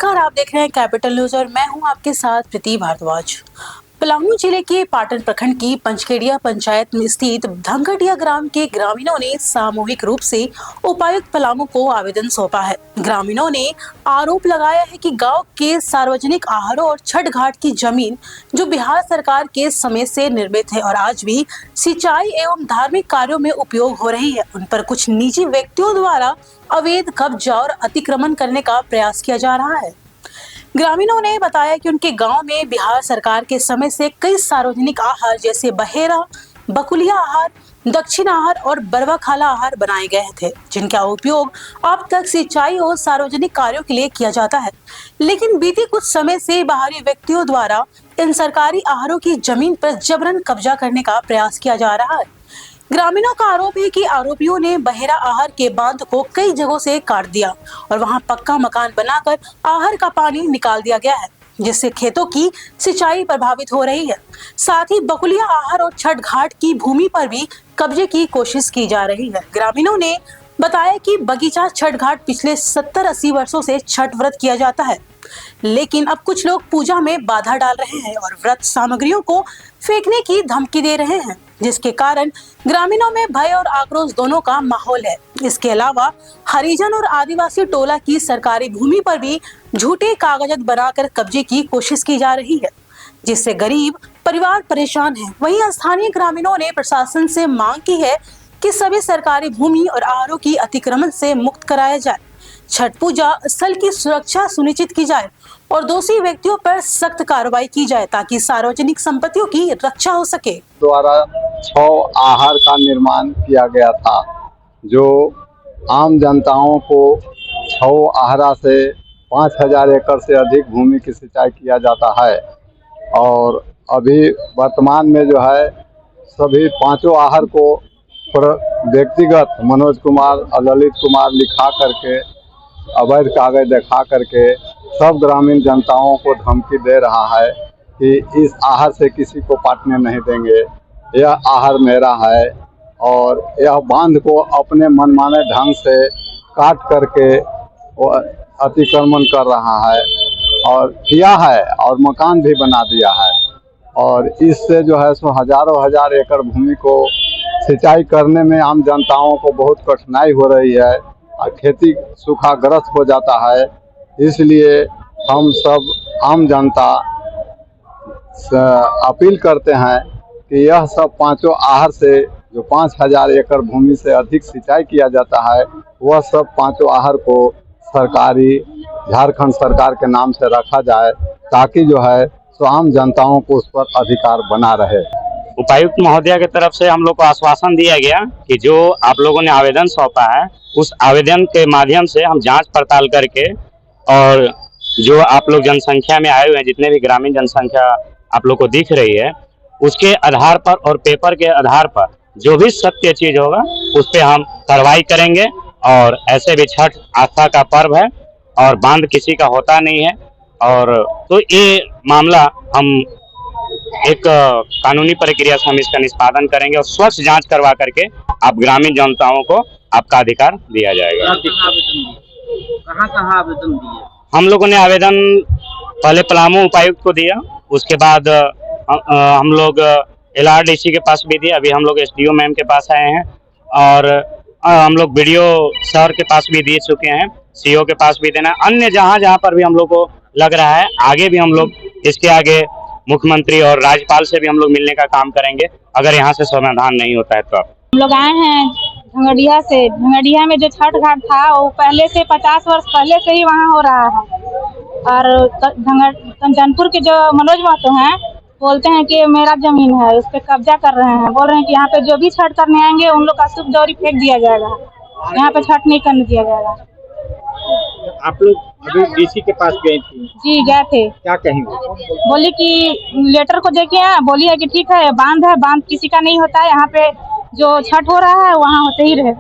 नमस्कार, आप देख रहे हैं कैपिटल न्यूज और मैं हूं आपके साथ प्रीति भारद्वाज। पलामू जिले के पाटन प्रखंड की पंचखेड़िया पंचायत में स्थित धंगटिया ग्राम के ग्रामीणों ने सामूहिक रूप से उपायुक्त पलामू को आवेदन सौंपा है। ग्रामीणों ने आरोप लगाया है कि गांव के सार्वजनिक आहारों और छठ घाट की जमीन जो बिहार सरकार के समय से निर्मित है और आज भी सिंचाई एवं धार्मिक कार्यों में उपयोग हो रही है, उन पर कुछ निजी व्यक्तियों द्वारा अवैध कब्जा और अतिक्रमण करने का प्रयास किया जा रहा है। ग्रामीणों ने बताया कि उनके गांव में बिहार सरकार के समय से कई सार्वजनिक आहार जैसे बहेरा, बकुलिया आहार, दक्षिण आहार और बरवा खाला आहार बनाए गए थे, जिनका उपयोग अब तक सिंचाई और सार्वजनिक कार्यों के लिए किया जाता है। लेकिन बीते कुछ समय से बाहरी व्यक्तियों द्वारा इन सरकारी आहारों की जमीन पर जबरन कब्जा करने का प्रयास किया जा रहा है। ग्रामीणों का आरोप है कि आरोपियों ने बहेरा आहार के बांध को कई जगहों से काट दिया और वहां पक्का मकान बनाकर आहार का पानी निकाल दिया गया है, जिससे खेतों की सिंचाई प्रभावित हो रही है। साथ ही बकुलिया आहार और छठ घाट की भूमि पर भी कब्जे की कोशिश की जा रही है। ग्रामीणों ने बताया कि बगीचा छठ घाट पिछले 70-80 वर्षों से छठ व्रत किया जाता है, लेकिन अब कुछ लोग पूजा में बाधा डाल रहे हैं और व्रत सामग्रियों को फेंकने की धमकी दे रहे हैं, जिसके कारण ग्रामीणों में भय और आक्रोश दोनों का माहौल है। इसके अलावा हरिजन और आदिवासी टोला की सरकारी भूमि पर भी झूठे कागजात बनाकर कब्जे की कोशिश की जा रही है, जिससे गरीब परिवार परेशान हैं। वहीं स्थानीय ग्रामीणों ने प्रशासन से मांग की है कि सभी सरकारी भूमि और आहारों की अतिक्रमण से मुक्त कराया जाए, छठ पूजा स्थल की सुरक्षा सुनिश्चित की जाए और दोषी व्यक्तियों पर सख्त कार्रवाई की जाए ताकि सार्वजनिक संपत्तियों की रक्षा हो सके। द्वारा 6 आहार का निर्माण किया गया था, जो आम जनताओं को 6 आहारा से 5000 एकड़ से अधिक भूमि की सिंचाई किया जाता है। और अभी वर्तमान में जो है सभी 5 आहार को व्यक्तिगत मनोज कुमार और ललित कुमार लिखा करके अवैध कागज दिखा करके सब ग्रामीण जनताओं को धमकी दे रहा है कि इस आहार से किसी को पाटने नहीं देंगे, यह आहार मेरा है। और यह बांध को अपने मनमाने ढंग से काट करके अतिक्रमण कर रहा है और किया है और मकान भी बना दिया है। और इससे जो है सो हजारों हजार एकड़ भूमि को सिंचाई करने में आम जनताओं को बहुत कठिनाई हो रही है और खेती सूखाग्रस्त हो जाता है। इसलिए हम सब आम जनता अपील करते हैं कि यह सब 5 आहार से जो 5000 एकड़ भूमि से अधिक सिंचाई किया जाता है, वह सब 5 आहार को सरकारी झारखंड सरकार के नाम से रखा जाए ताकि जो है सो आम जनताओं को उस पर अधिकार बना रहे। उपायुक्त महोदया की तरफ से हम लोग को आश्वासन दिया गया कि जो आप लोगों ने आवेदन सौंपा है, उस आवेदन के माध्यम से हम जांच पड़ताल करके और जो आप लोग जनसंख्या में आए हुए हैं, जितने भी ग्रामीण जनसंख्या आप लोग को दिख रही है, उसके आधार पर और पेपर के आधार पर जो भी सत्य चीज होगा उस पर हम कार्रवाई करेंगे। और ऐसे भी छठ आस्था का पर्व है और बांध किसी का होता नहीं है, और तो ये मामला हम एक कानूनी प्रक्रिया से हम इसका निष्पादन करेंगे और स्वच्छ जांच करवा करके आप ग्रामीण जनताओं को आपका अधिकार दिया जाएगा। कहाँ आवेदन दिए? हम लोगों ने आवेदन पहले पलामू उपायुक्त को दिया, उसके बाद हम लोग LRDC के पास भी दिए, अभी हम लोग SDO मैम के पास आए हैं और हम लोग BDO सर के पास भी दे चुके हैं, CO के पास भी देना, अन्य जहाँ पर भी हम लोग को लग रहा है आगे भी हम लोग इसके आगे मुख्यमंत्री और राज्यपाल से भी हम लोग मिलने का काम करेंगे अगर यहाँ से समाधान नहीं होता है। तो हम लोग आए हैं धंगड़िया से। धंगड़िया में जो छठ घाट था वो पहले से 50 वर्ष पहले से ही वहाँ हो रहा है और कंचनपुर के जो मनोज महतो हैं बोलते हैं कि मेरा जमीन है, उस पर कब्जा कर रहे हैं। बोल रहे हैं कि यहाँ पे जो भी छठ करने आएंगे उन लोग का शुभ दौरी फेंक दिया जाएगा, यहाँ पे छठ नहीं करने दिया जाएगा। आप लोग अभी DC के पास गए थे? जी गए थे। क्या कहेंगे? बोली कि लेटर को देखे हैं, बोली है कि ठीक है, बांध है, बांध किसी का नहीं होता है, यहाँ पे जो छठ हो रहा है वहाँ होते ही रहे।